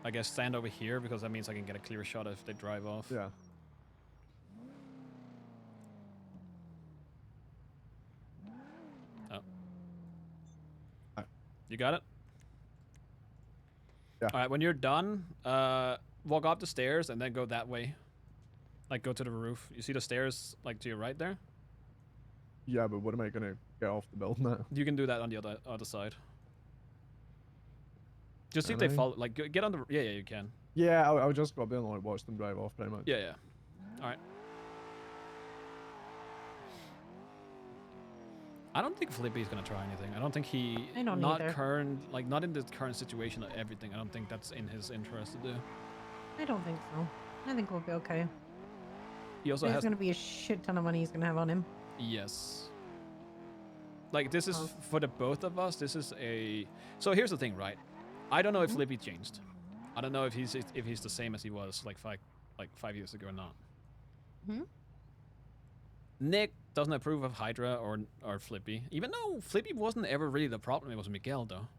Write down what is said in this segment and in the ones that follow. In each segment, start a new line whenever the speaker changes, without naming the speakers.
I guess stand over here because that means I can get a clear shot if they drive off.
Yeah.
Oh.
Alright.
You got it?
Yeah.
Alright, when you're done, walk up the stairs and then go that way. Like, go to the roof. You see the stairs, like, to your right there?
Yeah, but what am I gonna get off the building at?
You can do that on the other side. Just see if
Can
they
I?
follow. Like, get on the. Yeah, you can.
Yeah, I'll just go up there and like watch them drive off pretty much.
Yeah. Alright. I don't think Flippy's gonna try anything. I don't think he.
I don't
not
either.
current. Like, not in the current situation of everything. I don't think that's in his interest to do.
I don't think so. I think we'll be okay.
He also
There's
has.
going to be a shit ton of money he's going to have on him.
Yes. Like, this is
Oh.
for the both of us. This is a. So here's the thing, right? I don't know if Flippy changed. I don't know if he's the same as he was like 5 years ago or not.
Hmm?
Nick doesn't approve of Hydra or Flippy, even though Flippy wasn't ever really the problem. It was Miguel, though.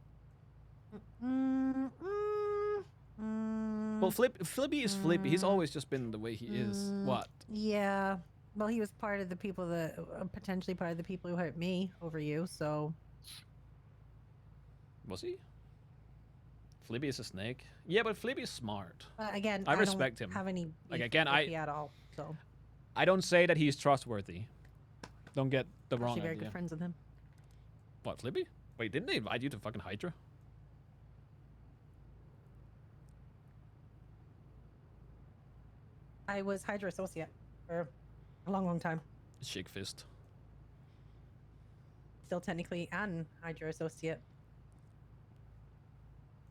Well, Flippy is Flippy. He's always just been the way he is. What?
Yeah. Well, he was part of the people that potentially part of the people who hurt me over you. So
Was he? Flippy is a snake. Yeah, but Flippy is smart.
again,
I respect
don't
him.
have any
Like,
beef
again,
with Flippy at all. So
I don't say that he's trustworthy. Don't get the wrong
actually very
idea.
good friends with him.
What, Flippy? Wait, didn't they invite you to fucking Hydra?
I was Hydra associate for a long, long time.
Shake fist.
Still technically an Hydra associate.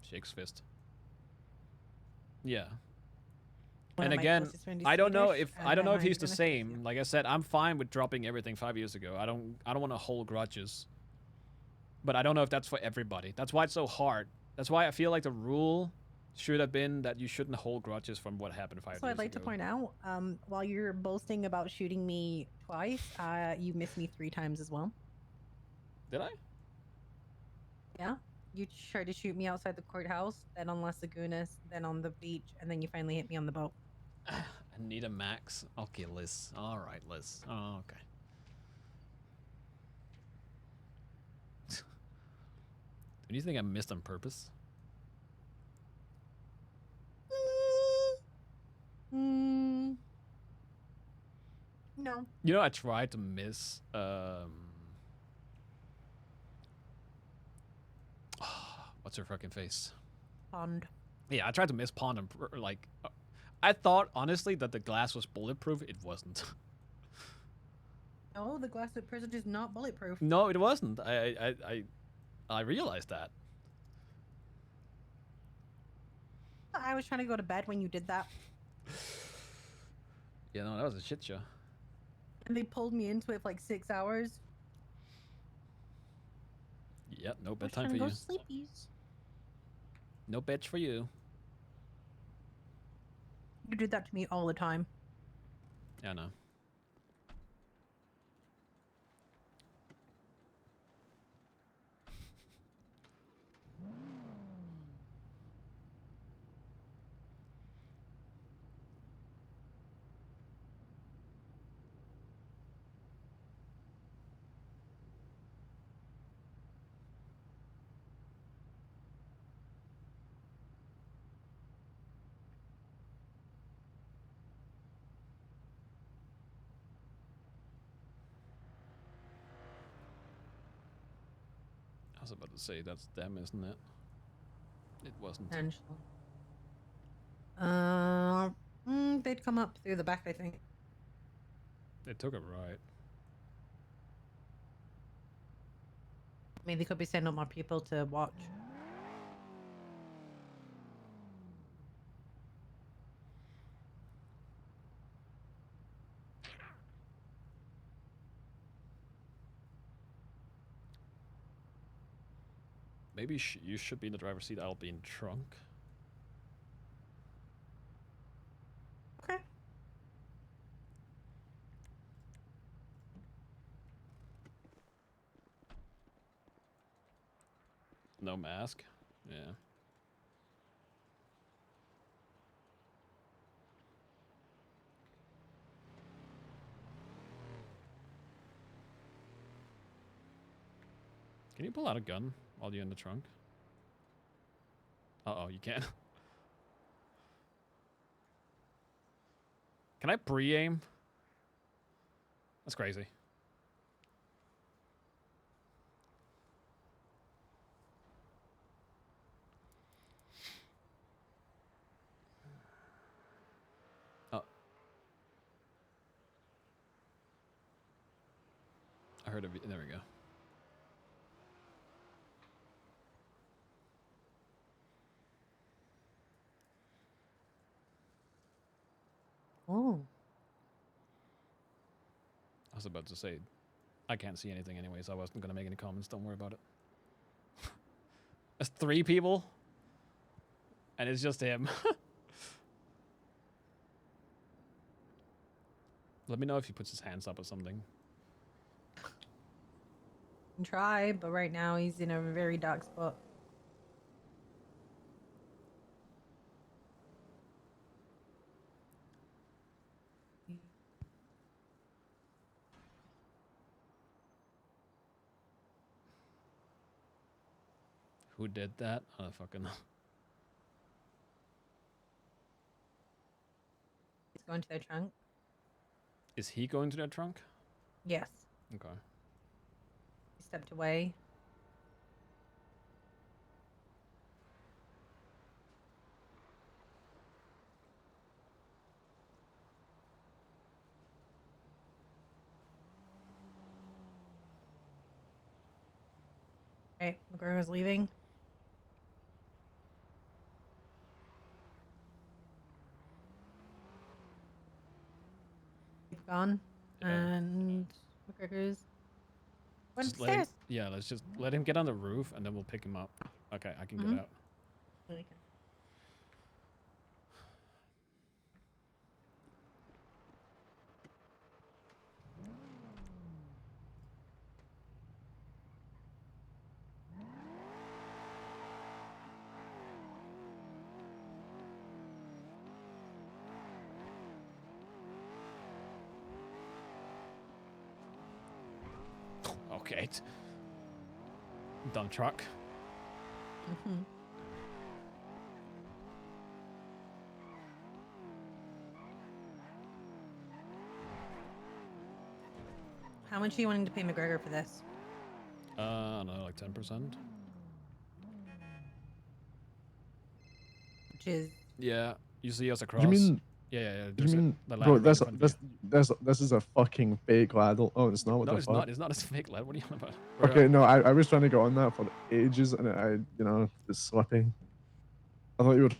Shakes fist. Yeah.
One
And
of my
again,
closest friends is
I don't know
Swedish,
if
and
I don't know
I'm
if he's the
Hydra
same.
associate.
Like I said, I'm fine with dropping everything 5 years ago. I don't want to hold grudges. But I don't know if that's for everybody. That's why it's so hard. That's why I feel like the rule should have been that you shouldn't hold grudges from what happened 5 years ago.
So I'd like to point out, while you're boasting about shooting me twice, you missed me 3 times as well.
Did I?
Yeah. You tried to shoot me outside the courthouse, then on Las Lagunas, then on the beach, and then you finally hit me on the boat.
I need a max. Okay, Liz. All right, Liz. Oh, okay. Do you think I missed on purpose?
No.
You know, I tried to miss. What's her fucking face?
Pond.
Yeah, I tried to miss Pond and like. I thought honestly that the glass was bulletproof. It wasn't.
No, the glass at prison is not bulletproof.
No, it wasn't. I realized that.
I was trying to go to bed when you did that.
Yeah, no, that was a shit show.
And they pulled me into it for like 6 hours.
Yep, no
I was
bedtime
trying
for
to
you.
go sleepies.
No bitch for you.
You did that to me all the time.
Yeah, I know. I was about to say that's them, isn't it? It wasn't.
Potentially. They'd come up through the back, I think.
They took it right.
I mean, they could be sending more people to watch.
Maybe you should be in the driver's seat. I'll be in trunk.
Okay.
No mask. Yeah. Can you pull out a gun while you're in the trunk? Uh-oh, you can't. Can I pre-aim? That's crazy. Oh. I heard it. There we go.
Oh.
I was about to say, I can't see anything anyway, so I wasn't going to make any comments. Don't worry about it. There's 3 people, and it's just him. Let me know if he puts his hands up or something.
Can try, but right now he's in a very dark spot.
Who did that? I don't fucking know.
He's going to their trunk.
Is he going to their trunk?
Yes.
Okay.
He stepped away. Right, McGregor's leaving. He's gone.
Yeah.
And McGregor's went
Just let him,
upstairs.
yeah, let's just let him get on the roof and then we'll pick him up. Okay, I can
Mhm.
get out. Okay. Dump truck.
Mhm. How much are you wanting to pay McGregor for this?
I don't know, like 10%.
Which is
Yeah, you see us across.
You mean?
Yeah, yeah, yeah.
You
There's
mean,
the
bro?
ladder right in front of you.
This is a fucking fake lad. Oh, it's not. What
No,
the
it's
fuck?
not. It's not a fake lad. What are you on about? We're,
Okay, no, I was trying to get on that for ages, and it's slipping. I thought you would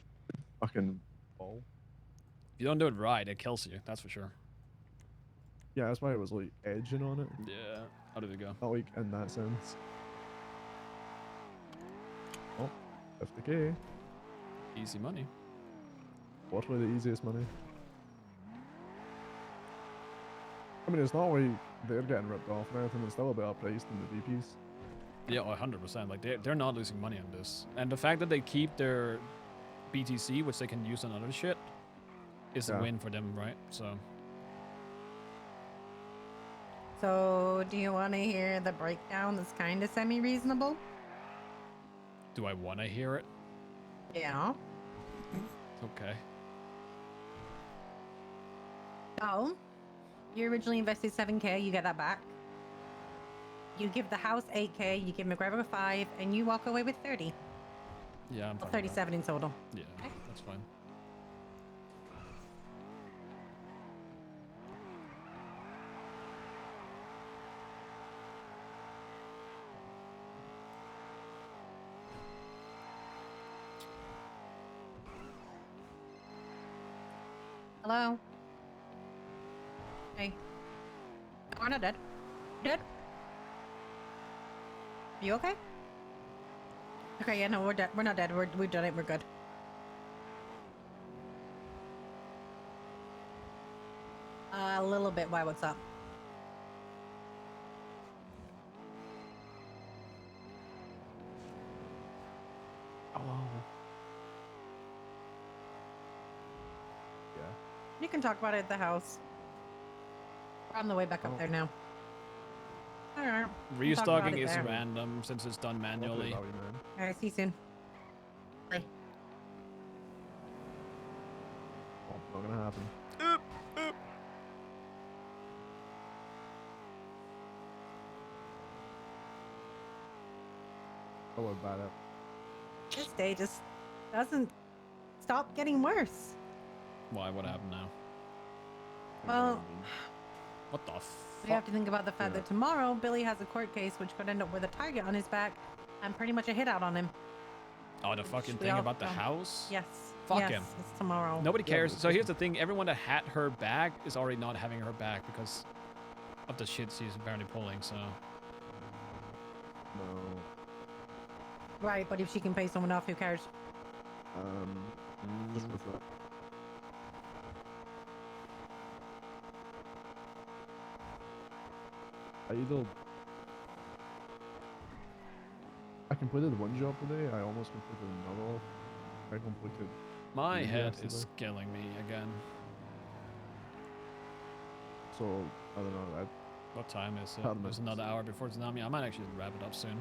fucking ball.
if you don't do it right, it kills you. That's for sure.
Yeah, that's why it was like edging on it.
Yeah. How did it go?
Not like in that sense. Oh, 50k.
Easy money.
Literally the easiest money. I mean, it's not like they're getting ripped off or anything. It's still a bit outpriced than the VPs.
Yeah, 100%. Like they're not losing money on this, and the fact that they keep their BTC, which they can use on other shit, is a win for them, right?
So, do you want to hear the breakdown that's kind of semi-reasonable?
Do I want to hear it?
Yeah.
Okay.
So, you originally invested 7k, you get that back. You give the house 8k, you give McGregor 5, and you walk away with 30.
Yeah, I'm
Well,
fine with
37 in total.
that. Yeah, that's fine.
Hello? Hey. We're not dead. Dead? You okay? Okay, yeah, no, we're dead. We're not dead. We've done it. We're good. A little bit. Why? What's up?
Oh. Yeah.
You can talk about it at the house. We're on the way back up
Oh.
there now. All right.
Restocking is
there.
random since it's done manually.
Lovely, man.
All right. See you soon. Bye.
Oh, not gonna happen. Oh, what bad up.
This day just doesn't stop getting worse.
Why? What happened now?
Well,
What the
we have
fuck?
to think about the fact
Yeah.
that tomorrow Billy has a court case which could end up with a target on his back and pretty much a hit out on him.
Oh, the fucking
we
thing
all
about the
don't-
house?
Yes.
Fuck
yes,
him.
It's tomorrow.
Nobody
Yeah,
cares.
but
So
it's
here's the thing: everyone that had her back is already not having her back because of the shit she's apparently pulling. So
No.
Right, but if she can pay someone off, who cares?
Just for fun. I completed one job today. I almost completed another. I completed.
my
Yeah,
head
yesterday.
is killing me again.
So I don't know.
What time is it?
Pardon me.
There's another hour before tsunami. I might actually wrap it up soon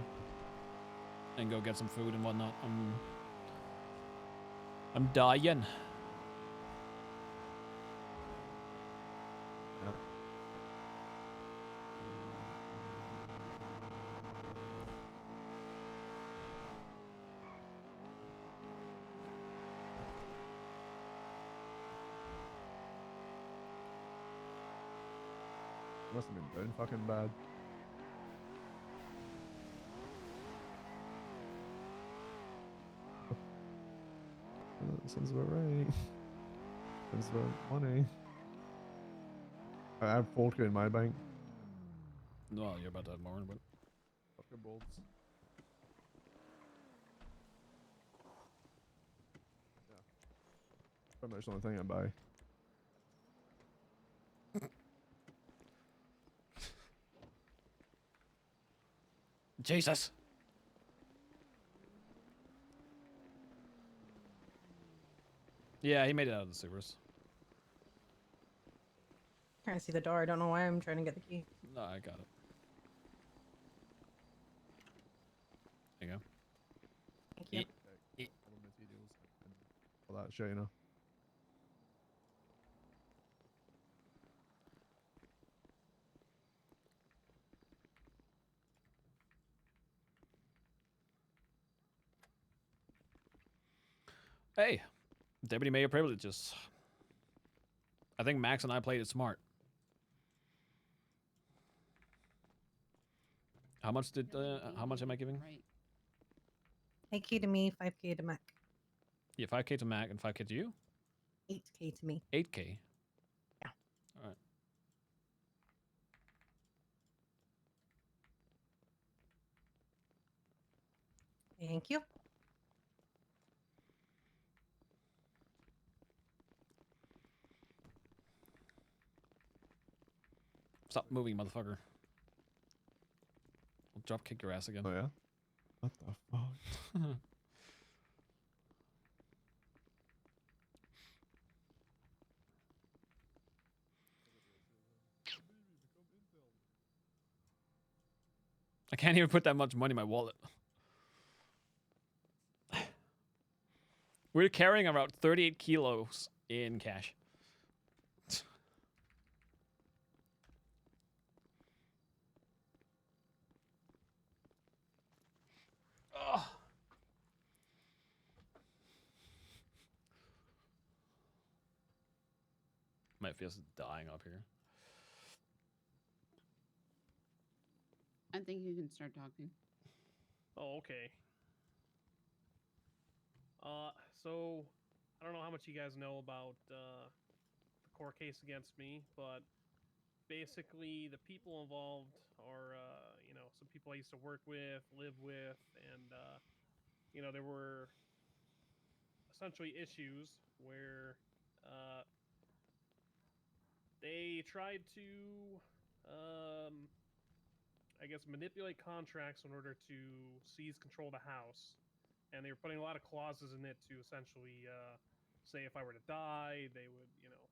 and go get some food and whatnot. I'm dying.
Must have been down fucking bad. That sounds about right. Sounds about money. I have 4K in my bank.
Well, you're about to have more, but
Fucking bolts. Yeah. Pretty much the only thing I buy.
Jesus. Yeah, he made it out of the sewers.
Can't see the door. I don't know why I'm trying to get the key.
No, I got it. There you go.
Thank you.
All the materials and all that shit, you know.
Hey, Deputy Mayor privileges. I think Max and I played it smart. How much did? How much am I giving?
Right.
8K to me, 5K to Mac.
Yeah, 5K to Mac and 5K to you.
8K to me.
8K.
Yeah.
All right.
Thank you.
Stop moving, motherfucker. I'll drop kick your ass again.
Oh yeah. What the fuck?
I can't even put that much money in my wallet. We're carrying around 38 kilos in cash. Ugh. My face is dying up here.
I think you can start talking.
Oh, okay. So I don't know how much you guys know about the court case against me, but basically the people involved are, you know, some people I used to work with, live with, and you know, there were essentially issues where they tried to, I guess, manipulate contracts in order to seize control of the house, and they were putting a lot of clauses in it to essentially say if I were to die, they would, you know,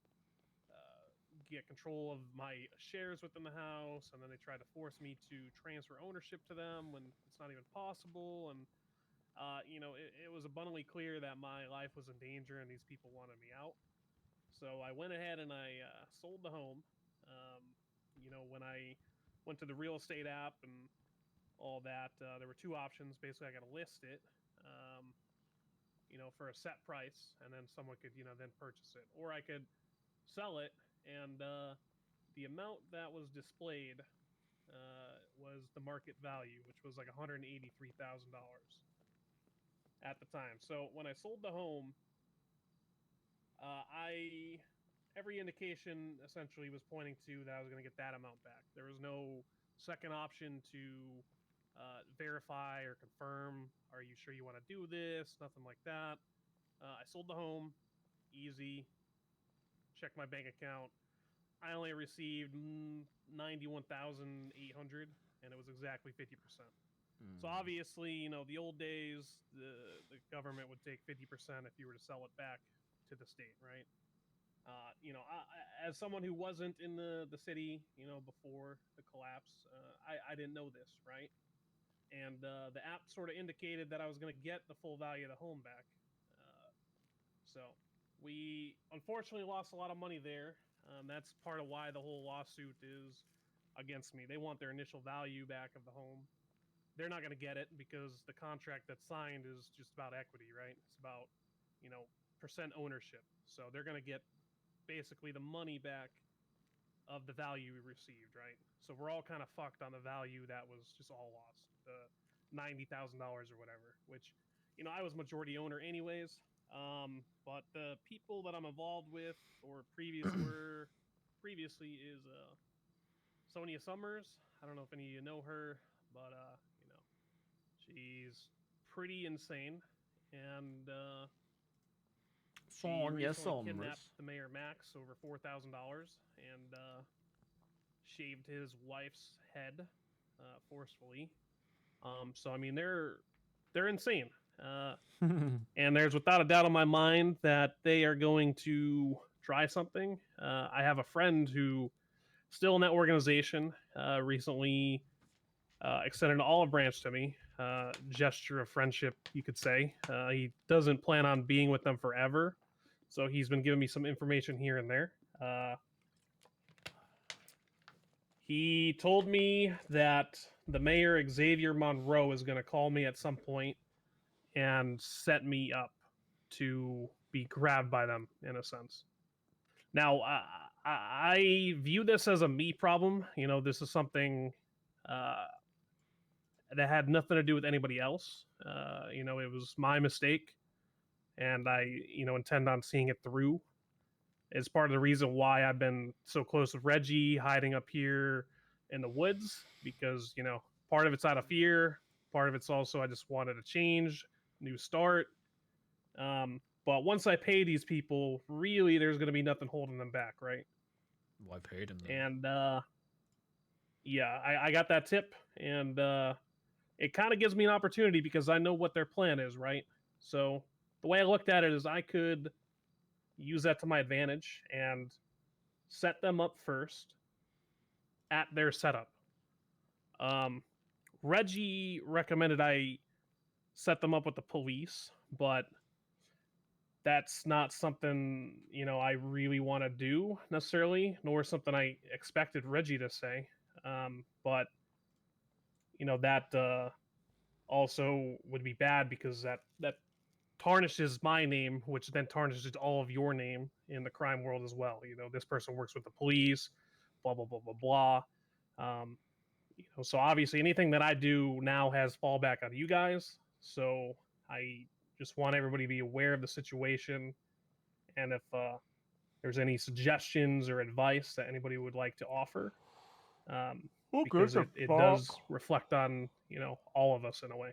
get control of my shares within the house, and then they tried to force me to transfer ownership to them when it's not even possible. And it was abundantly clear that my life was in danger and these people wanted me out. So I went ahead and I sold the home. When I went to the real estate app and all that, there were two options. Basically, I got to list it, for a set price, and then someone could, then purchase it, or I could sell it, and the amount that was displayed was the market value, which was like $183,000 at the time. So when I sold the home, every indication essentially was pointing to that I was going to get that amount back. There was no second option to verify or confirm. Are you sure you want to do this? Nothing like that. I sold the home, easy. Checked my bank account. I only received 91,800, and it was exactly 50%. So obviously, the old days, the government would take 50% if you were to sell it back to the state, right? As someone who wasn't in the city, before the collapse, I didn't know this, right? And the app sort of indicated that I was going to get the full value of the home back. So we unfortunately lost a lot of money there. That's part of why the whole lawsuit is against me. They want their initial value back of the home. They're not going to get it because the contract that's signed is just about equity, right? It's about, percent ownership. So they're going to get basically the money back of the value we received, right? So we're all kind of fucked on the value that was just all lost, the $90,000 or whatever, which, I was majority owner anyways. But the people that I'm involved with or previously is Sonia Summers. I don't know if any of you know her, but she's pretty insane, and she recently kidnapped the mayor Max over $4,000 and shaved his wife's head forcefully. So I mean they're insane. And there's without a doubt in my mind that they are going to try something. I have a friend who still in that organization recently extended an olive branch to me, gesture of friendship, you could say. He doesn't plan on being with them forever, so he's been giving me some information here and there. He told me that the mayor, Xavier Monroe, is going to call me at some point and set me up to be grabbed by them, in a sense. Now, I view this as a me problem. This is something that had nothing to do with anybody else. It was my mistake, and I, intend on seeing it through. It's part of the reason why I've been so close with Reggie, hiding up here in the woods, because, part of it's out of fear. Part of it's also I just wanted to change, new start. But once I pay these people, really, there's going to be nothing holding them back, right?
Why paid them?
And yeah, I got that tip, and it kind of gives me an opportunity because I know what their plan is, right? So the way I looked at it is I could use that to my advantage and set them up first at their setup. Reggie recommended I set them up with the police, but that's not something, I really want to do necessarily, nor something I expected Reggie to say. But, that also would be bad because that tarnishes my name, which then tarnishes all of your name in the crime world as well. This person works with the police, blah, blah, blah, blah, blah. So obviously anything that I do now has fallback on you guys. So I just want everybody to be aware of the situation. And if there's any suggestions or advice that anybody would like to offer, because it does reflect on, all of us in a way.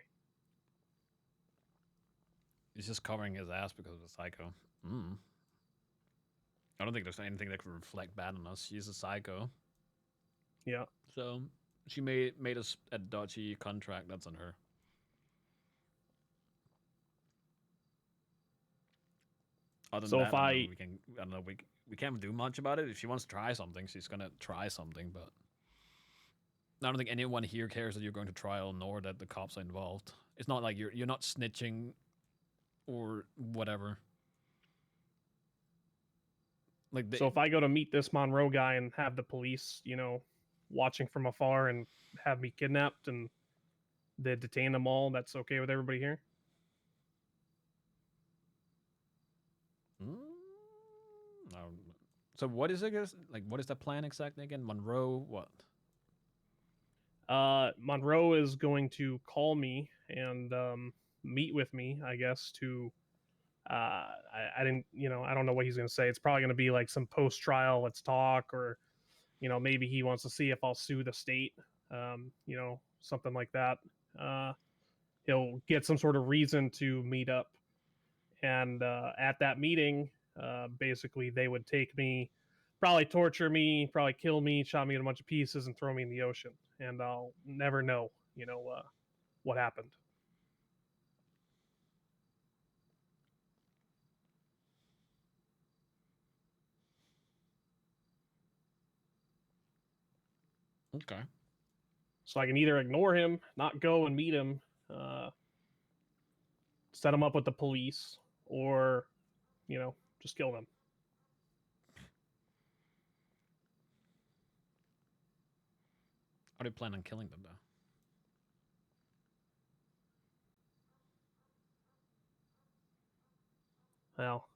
He's just covering his ass because of a psycho. I don't think there's anything that could reflect bad on us. She's a psycho.
Yeah.
So she made us a dodgy contract. That's on her. Other than
So
that,
if
I don't know, we we can't do much about it. If she wants to try something, she's gonna try something. But I don't think anyone here cares that you're going to trial, nor that the cops are involved. It's not like you're not snitching or whatever. Like
So if I go to meet this Monroe guy and have the police, you know, watching from afar and have me kidnapped and they detain them all, that's okay with everybody here?
So what is it? Like, what is the plan exactly again? Monroe, what?
Monroe is going to call me and meet with me, I guess, to I didn't, you know, I don't know what he's going to say. It's probably going to be like some post trial, let's talk, or, you know, maybe he wants to see if I'll sue the state, you know, something like that. He'll get some sort of reason to meet up. And at that meeting, basically, they would take me, probably torture me, probably kill me, chop me in a bunch of pieces, and throw me in the ocean. And I'll never know, you know, what happened.
Okay.
So I can either ignore him, not go and meet him, set him up with the police, or, you know, just kill them.
How do you plan on killing them, though?
Well,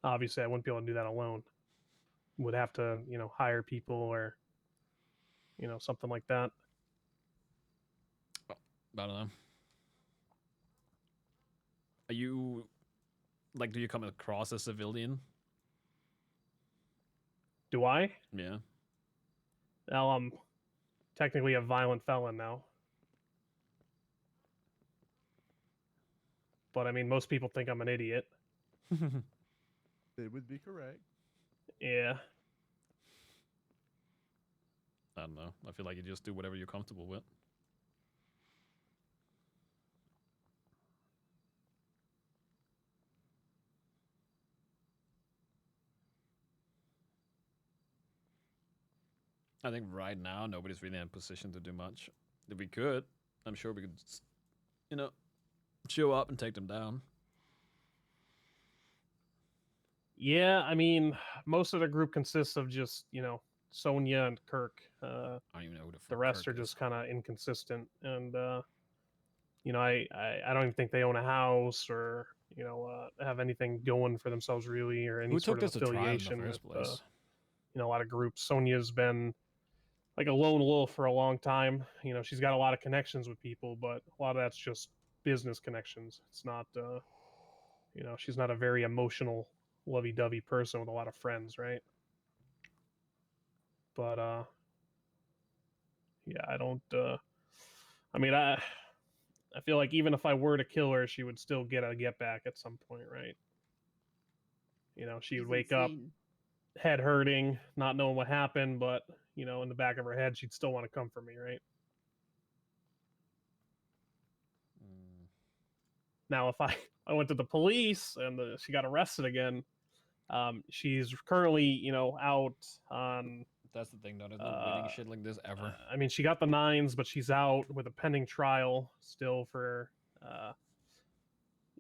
obviously I wouldn't be able to do that alone. Would have to, you know, hire people or, you know, something like that.
I don't know. Are you, like, do you come across as a civilian?
Do I?
Yeah.
Well, I'm technically a violent felon now. But I mean, most people think I'm an idiot.
They would be correct.
Yeah.
I don't know. I feel like you just do whatever you're comfortable with. I think right now nobody's really in a position to do much. If we could, I'm sure we could, you know, show up and take them down.
Yeah, I mean, most of the group consists of just, you know, Sonia and Kirk.
I don't even know who
The rest
Kirk
are
is.
just kind of inconsistent. And, you know, I don't even think they own a house or, you know, have anything going for themselves really, or any
Who
sort
took
of
this to trial in the
affiliation
first
with,
place?
you know, a lot of groups. Sonia's been like a lone wolf for a long time. You know, she's got a lot of connections with people, but a lot of that's just business connections. It's not, you know, she's not a very emotional, lovey-dovey person with a lot of friends, right? But yeah, I don't. I mean, I feel like even if I were to kill her, she would still get a get back at some point, right? You know, she would
She's
wake up
insane.
head hurting, not knowing what happened, but you know, in the back of her head, she'd still want to come for me, right? Now, if I went to the police and she got arrested again, she's currently, you know, out on.
That's the thing, though. There's no winning shit like this ever.
I mean, she got the 9s, but she's out with a pending trial still for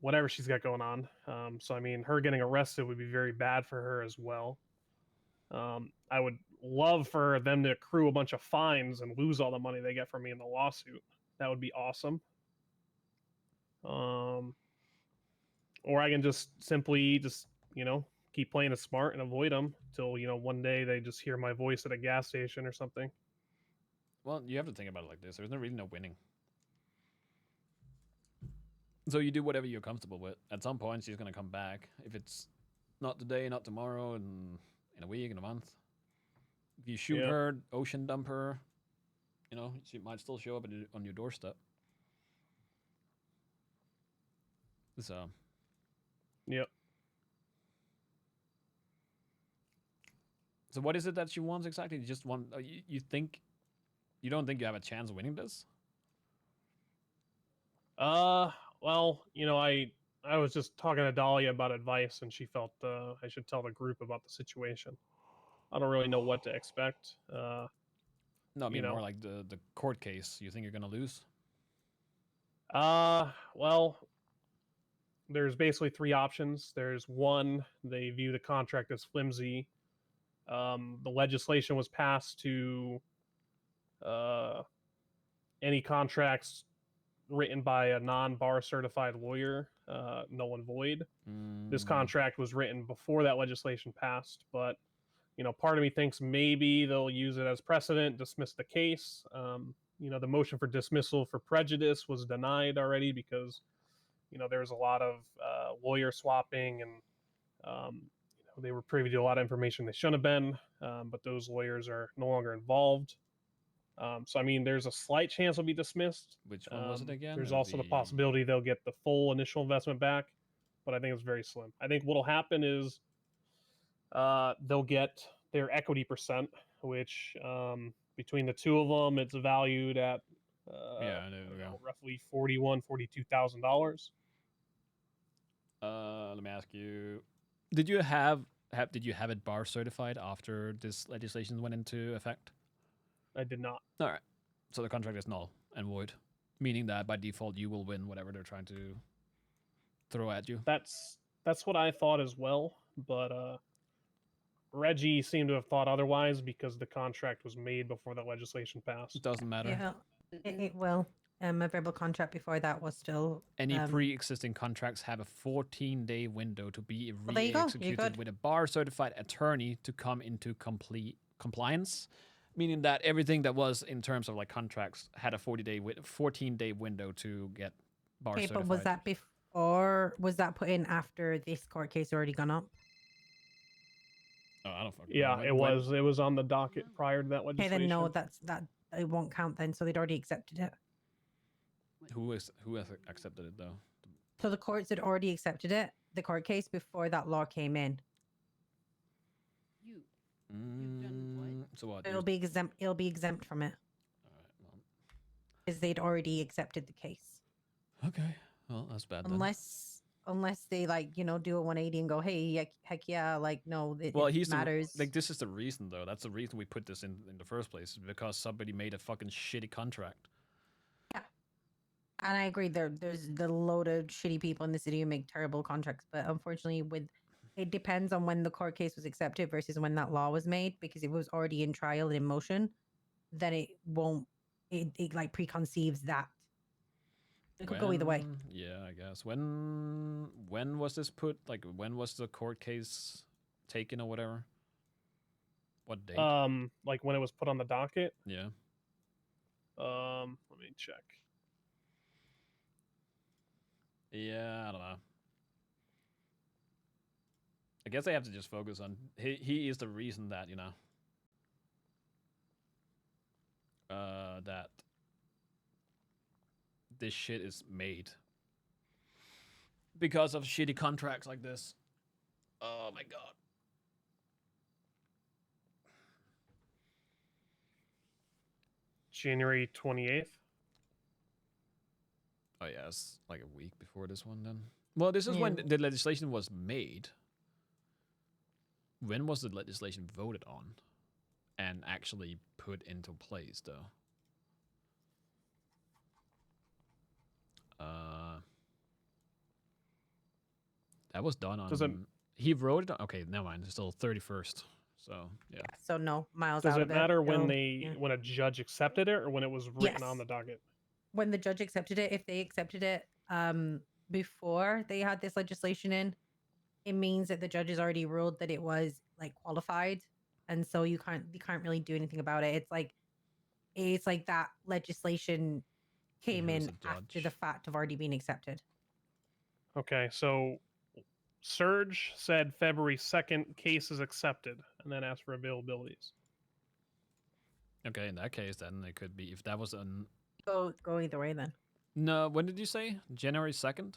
whatever she's got going on. So, I mean, her getting arrested would be very bad for her as well. I would love for them to accrue a bunch of fines and lose all the money they get from me in the lawsuit. That would be awesome. Or I can just simply you know, keep playing it smart and avoid them till, you know, one day they just hear my voice at a gas station or something.
Well, you have to think about it like this. There's really no winning. So you do whatever you're comfortable with. At some point, she's going to come back. If it's not today, not tomorrow, and in a week, in a month. If you shoot her, ocean dump her, you know, she might still show up on your doorstep. So.
Yep.
So what is it that she wants exactly? You just want, you think, you don't think you have a chance of winning this?
Well, you know, I I was just talking to Dahlia about advice, and she felt I should tell the group about the situation. I don't really know what to expect.
No, I
You
mean more
know.
like the court case. You think you're gonna lose?
Well, there's basically three options. There's one, they view the contract as flimsy. The legislation was passed to any contracts written by a non-bar certified lawyer, null and void. This contract was written before that legislation passed, but part of me thinks maybe they'll use it as precedent, dismiss the case. The motion for dismissal for prejudice was denied already because there was a lot of lawyer swapping, and they were privy to a lot of information they shouldn't have been, but those lawyers are no longer involved. So, I mean, there's a slight chance it'll be dismissed.
Which one was it again?
There's
It was
also the possibility they'll get the full initial investment back, but I think it's very slim. I think what'll happen is they'll get their equity percent, which between the two of them, it's valued at
Yeah, there we go.
roughly $42,000.
Let me ask you: Did you have it bar certified after this legislation went into effect?
I did not.
All right, so the contract is null and void, meaning that by default you will win whatever they're trying to throw at you.
That's what I thought as well, but Reggie seemed to have thought otherwise because the contract was made before the legislation passed.
It doesn't matter.
Yeah, it will. A verbal contract before that was still
Any pre-existing contracts have a 14-day window to be
Well, there you go. You're
re-executed
good.
with a bar-certified attorney to come into compliance, meaning that everything that was in terms of like contracts had a 14-day window to get bar
Okay,
certified.
but was that before? Was that put in after this court case already gone up?
Oh, I don't fucking
Yeah,
know.
it was. It was on the docket prior to that
Okay,
legislation.
then no, that it won't count then. So they'd already accepted it.
Who has accepted it though?
So the courts had already accepted it, the court case, before that law came in.
You've done what?
So what?
It'll be exempt. It'll be exempt from it
All right, well,
because they'd already accepted the case.
okay. Well, that's bad then.
Unless they do a 180 and go, hey, heck yeah, like no, it
He's
matters.
this is the reason though. That's the reason we put this in the first place, because somebody made a fucking shitty contract.
And I agree. There's the load of shitty people in the city who make terrible contracts, but unfortunately, it depends on when the court case was accepted versus when that law was made. Because if it was already in trial and in motion, then it won't. It like preconceives that. It could go either way.
Yeah, I guess. When was this put? Like, when was the court case taken or whatever? What date?
Like when it was put on the docket.
Yeah.
Let me check.
Yeah, I don't know. I guess I have to just focus on he is the reason that that this shit is made because of shitty contracts like this. Oh my god.
January 28th.
Oh yeah, it's like a week before this one then. Well, this is when the legislation was made. When was the legislation voted on and actually put into place though? That was done on he wrote it on, okay, never mind. It's still 31st. So yeah.
So no, Miles.
Does
out
it
of
matter
it.
when
No,
when a judge accepted it or when it was written on
Yes.
the docket?
when the judge accepted it, if they accepted it before they had this legislation in, it means that the judge has already ruled that it was like qualified, and so you can't really do anything about it. It's like that legislation came
Who's
in
the
after the
judge?
fact of already being accepted.
Okay, so Surge said February 2nd, case is accepted, and then asked for availabilities.
Okay, in that case then it could be if that was an
Go either way then.
no, when did you say? January 2nd?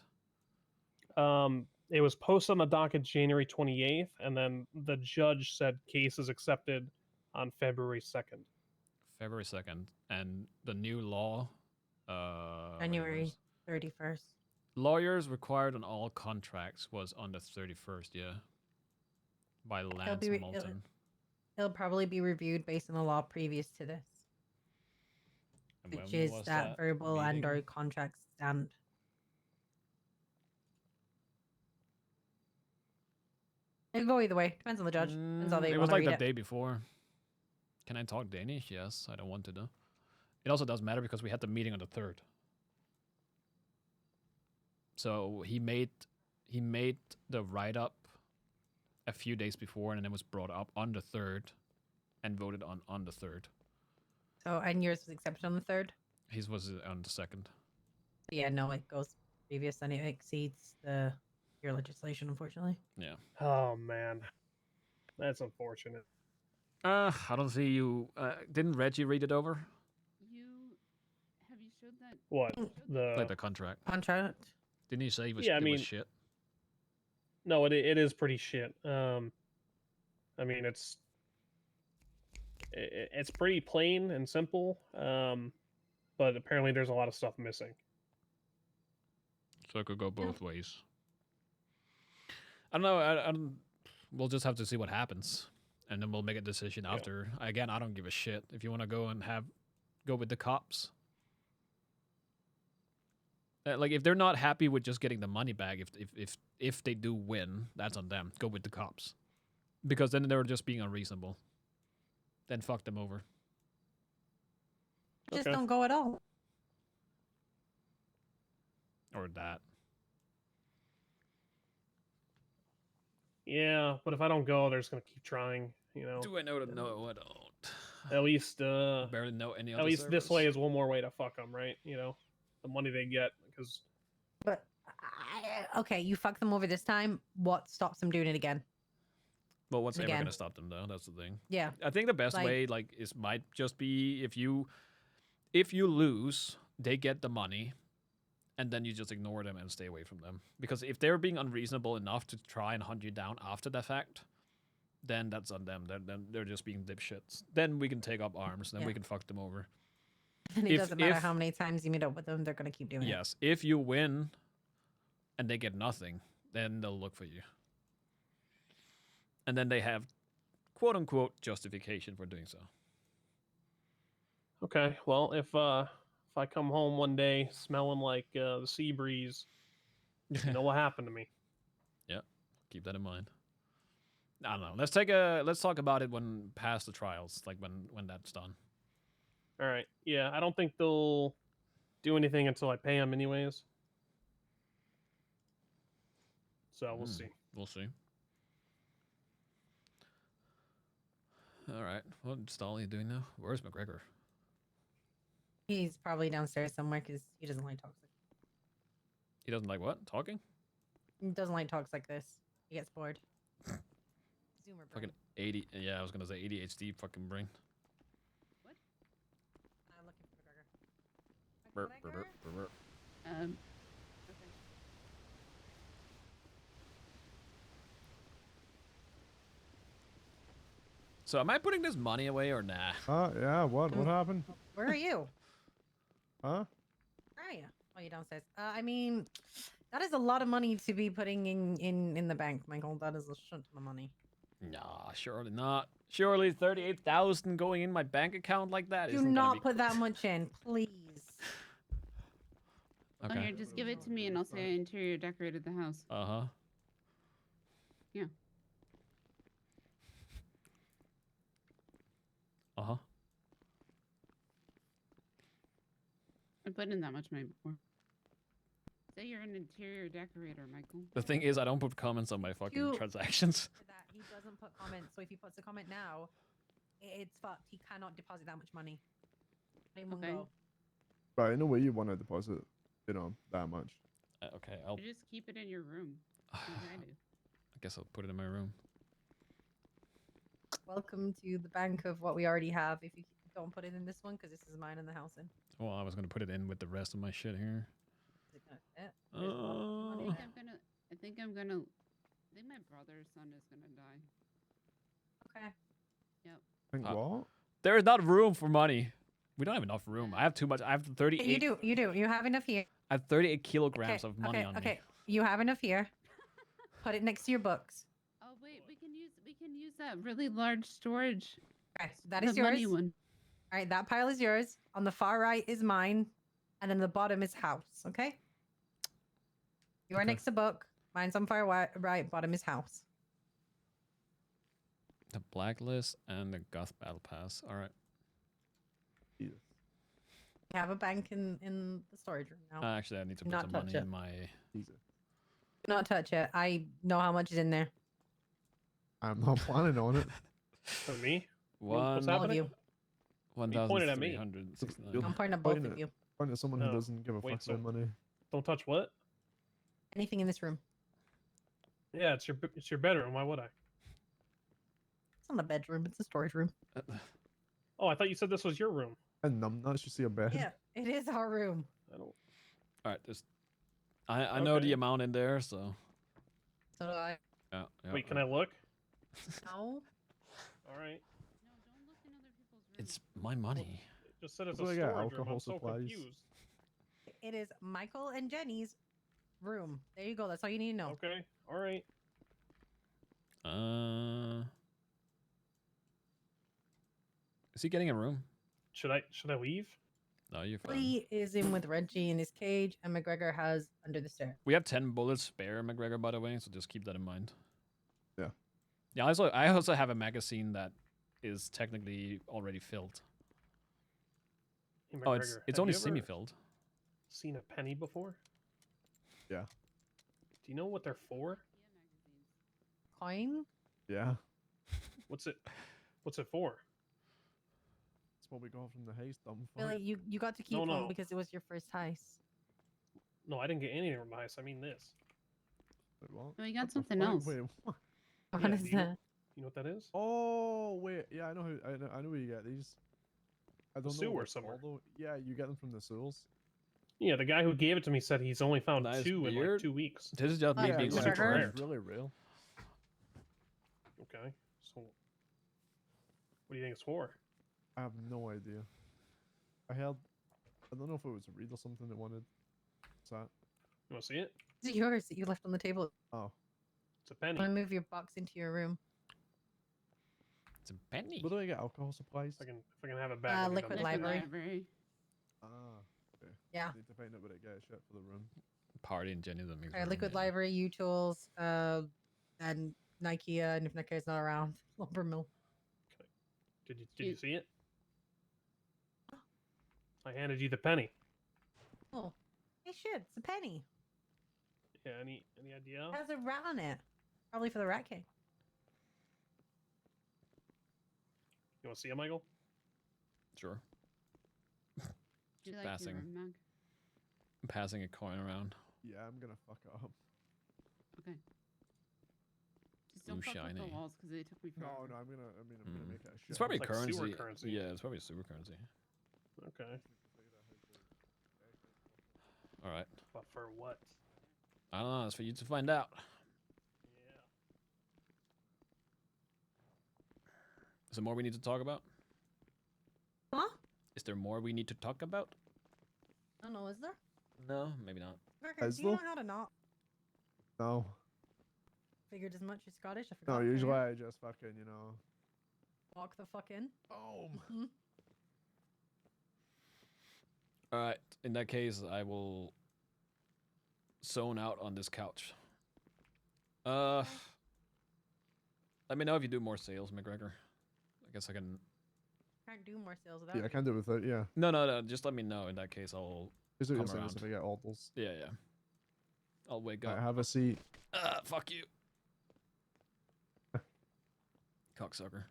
It was posted on the docket January 28th, and then the judge said case is accepted on February 2nd.
February 2nd. And the new law
January 31st.
Lawyers required on all contracts was on the 31st, yeah. By Lance
be re-
Moulton.
It'll probably be reviewed based on the law previous to this,
And
which
when
is
was
that verbal and
meeting?
or contract stand. It can go either way. Depends on the judge. Depends how they
It
want
was
to
like
read
the
it.
day before. Can I talk Danish? Yes, I don't want to though. It also does matter because we had the meeting on the 3rd. So he made the write up a few days before, and then it was brought up on the 3rd, and voted on the 3rd.
So, and yours was accepted on the 3rd?
His was on the 2nd.
Yeah, no, it goes previous and it exceeds your legislation, unfortunately.
Yeah.
Oh man, that's unfortunate.
I don't see you. Didn't Reggie read it over?
You have you showed that?
What
Like
the?
the contract.
Contract?
Didn't he say it was,
Yeah, I
it was
mean-
shit?
No, it is pretty shit. I mean it's pretty plain and simple. But apparently there's a lot of stuff missing.
So it could go both ways. I don't know. I don't, we'll just have to see what happens, and then we'll make a decision
Yeah.
after. Again, I don't give a shit if you want to go and go with the cops. Like if they're not happy with just getting the money back, if they do win, that's on them. Go with the cops, because then they're just being unreasonable. Then fuck them over.
Just
Okay.
don't go at all.
Or that.
Yeah, but if I don't go, they're just gonna keep trying. You know.
Do I know them? No, I don't.
At least
I barely know any other
at least this
servers.
way is one more way to fuck them, right? You know, the money they get because
But, okay, you fuck them over this time. What stops them doing it again?
Well, what's ever
Again.
gonna stop them though? That's the thing.
Yeah.
I think the best
Like-
way might just be if you lose, they get the money, and then you just ignore them and stay away from them. Because if they're being unreasonable enough to try and hunt you down after the fact, then that's on them. Then they're just being dipshits. Then we can take up arms. Then
Yeah.
we can fuck them over.
And it
If-
doesn't matter
if-
how many times you meet up with them, they're going to keep doing it.
Yes, if you win, and they get nothing, then they'll look for you. And then they have, quote unquote, justification for doing so.
okay. Well, if I come home one day smelling like the sea breeze, you know what happened to me.
Keep that in mind. I don't know. Let's talk about it when past the trials, like when that's done.
All right. Yeah, I don't think they'll do anything until I pay them, anyways. So we'll see.
We'll see. All right. What stall are you doing now? Where's McGregor?
He's probably downstairs somewhere because he doesn't like talks.
He doesn't like what? Talking?
He doesn't like talks like this. He gets bored. Zoomer brain.
Fucking 80. Yeah, I was gonna say ADHD fucking brain.
I'm looking for
Burp,
McGregor.
burp, burp, burp, burp.
Okay.
So am I putting this money away or nah?
Yeah, what happened?
Where are you?
Huh?
Where are you? Oh, you downstairs. I mean, that is a lot of money to be putting in the bank, Michael. That is a shit ton of money.
Nah, surely not. Surely 38,000 going in my bank account like that
Do
isn't gonna
not
be
put that much in, please.
Oh, here, just give it to me and I'll say I interior decorated the house.
Uh-huh.
Yeah.
Uh-huh.
I put in that much money before. Say you're an interior decorator, Michael.
The thing is, I don't put comments on my fucking
You-
transactions.
For that, he doesn't put comments. So if he puts a comment now, it's fucked. He cannot deposit that much money. Not in one
Okay.
go.
Right, in a way you want to deposit, that much.
Okay, I'll
You just keep it in your room. Like I do.
I guess I'll put it in my room.
Welcome to the bank of what we already have. If you don't put it in this one, because this is mine and the house in.
Well, I was gonna put it in with the rest of my shit here.
Is it gonna fit? There's a lot of
Uh,
money there.
I think my brother's son is gonna die.
Okay.
Think
Uh,
what?
There is not room for money. We don't have enough room. I have too much. I have 38.
You do. You have enough here.
I have 38 kilograms of money
okay,
on
okay.
me.
You have enough here. Put it next to your books.
Oh wait, we can use that really large storage.
Okay, so that
the
is yours.
money one.
All right, that pile is yours. On the far right is mine, and then the bottom is house. Okay. You are
Okay.
next to book. Mine's on far right. Bottom is house.
The blacklist and the Goth battle pass. All right.
Jesus.
You have a bank in the storage room now.
Actually, I need to
Do
put
not
some
touch
money
it.
in my.
Jesus.
Do not touch it. I know how much is in there.
I'm not planning on it.
For me?
One
What's
All of
happening?
you.
You pointed at me.
1,369.
I'm pointing at both
Pointing
of you.
Pointing at someone
No.
who doesn't give a
Wait,
fuck
so-
about money.
Don't touch what?
Anything in this room.
Yeah, it's your bedroom. Why would I?
It's not a bedroom. It's a storage room.
Oh, I thought you said this was your room.
And numbnuts, you see a bed.
Yeah, it is our room.
I don't.
All right, just I know the
Okay.
amount in there, so
So do I.
yeah.
Wait, can I look?
No.
All right.
No, don't look in other people's rooms.
It's my money.
It just said it's a
So I
storage
got
room.
alcohol
I'm so
supplies.
confused.
It is Michael and Jenny's room. There you go. That's all you need to know.
Okay. All right.
Is he getting a room?
Should I leave?
No, you're fine.
Lee is in with Reggie in his cage, and McGregor has under the stairs.
We have 10 bullets spare, McGregor, by the way, so just keep that in mind.
Yeah.
Yeah, I also have a magazine that is technically already filled.
Hey,
Oh, it's
McGregor,
it's
have
only
you ever
semi-filled.
Seen a penny before?
Yeah.
Do you know what they're for?
Coin?
Yeah.
What's it? What's it for?
That's what we got from the heist, dumb fuck.
Really, you got to keep
No,
one
no.
because it was your first heist.
No, I didn't get anything from ice. I mean this.
Wait, what?
No, you got
What the
something
fuck?
else.
Wait, what?
What
Yeah,
is
do you know-
that?
You know what that is?
Oh, wait. Yeah, I know who. I know where you get these. I don't know
sewer
what they're
somewhere.
called, though. Yeah, you get them from the sewers.
Yeah, the guy who gave it to me said he's only found
Nice
2 in like
beard.
2 weeks.
This is just me
Yeah,
being
yeah,
super
McGregor.
rare.
It's really real.
Okay. So, what do you think it's for?
I have no idea. I don't know if it was Reed or something that wanted. What's that?
You want to see it?
It's yours that you left on the table.
Oh.
It's a penny.
I'm gonna move your box into your room.
It's a penny.
Where do I get alcohol supplies?
If I can have it back. I'll be
Liquid
done.
library.
Ah. Okay.
Yeah.
Need to find out where to get shit for the room.
Party and Jenny that makes
Liquid library, U-Tools, and Nikea, and if Nikea's not around, lumber mill.
Did you see it? I handed you the penny.
Oh, hey shit, it's a penny.
Yeah. Any idea?
It has a rat on it. Probably for the rat king.
You want to see it, Michael?
Sure.
Do you like
Passing.
your room, Mag?
I'm passing a coin around.
Yeah, I'm gonna fuck up.
Okay. Just don't
Ooh,
fuck with
shiny.
the walls because they took me
No,
forever.
no, I'm gonna make it a shit.
It's probably
Like
currency.
sewer currency.
Yeah, it's probably super currency.
Okay.
All right.
But for what?
I don't know. It's for you to find out.
Yeah.
Is there more we need to talk about?
Huh?
Is there more we need to talk about?
I don't know, is there?
No, maybe not.
Gregor,
Is
do you know
there?
how to not?
No.
Figured as much. You're Scottish. I
No,
forgot.
usually I just fucking,
Walk the fuck in.
Boom.
Mhm.
All right. In that case, I will zone out on this couch. Let me know if you do more sales, McGregor. I guess I can.
Can't do more sales without.
Yeah, I
you.
can do it without, yeah.
No. Just let me know. In that case, I'll.
Here's what you're
Come
saying is if I
around.
get orders.
Yeah. I'll wake
Right,
up.
have a seat.
Fuck you. Cocksucker.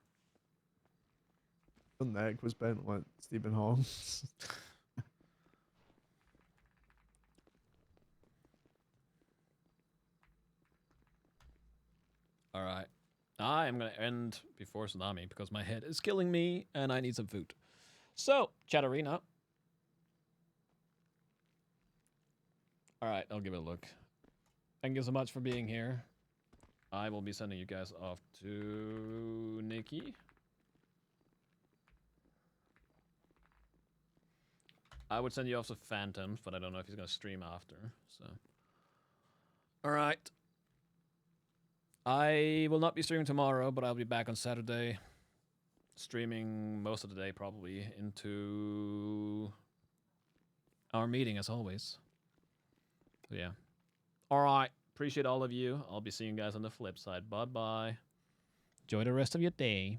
The neck was bent like Stephen Hawking.
All right. I am going to end before tsunami because my head is killing me and I need some food. So, Chatterina. All right, I'll give it a look. Thank you so much for being here. I will be sending you guys off to Nikki. I would send you off to Phantoms, but I don't know if he's gonna stream after. So, all right. I will not be streaming tomorrow, but I'll be back on Saturday. Streaming most of the day, probably into our meeting as always. So yeah. All right. Appreciate all of you. I'll be seeing you guys on the flip side. Bye bye. Enjoy the rest of your day.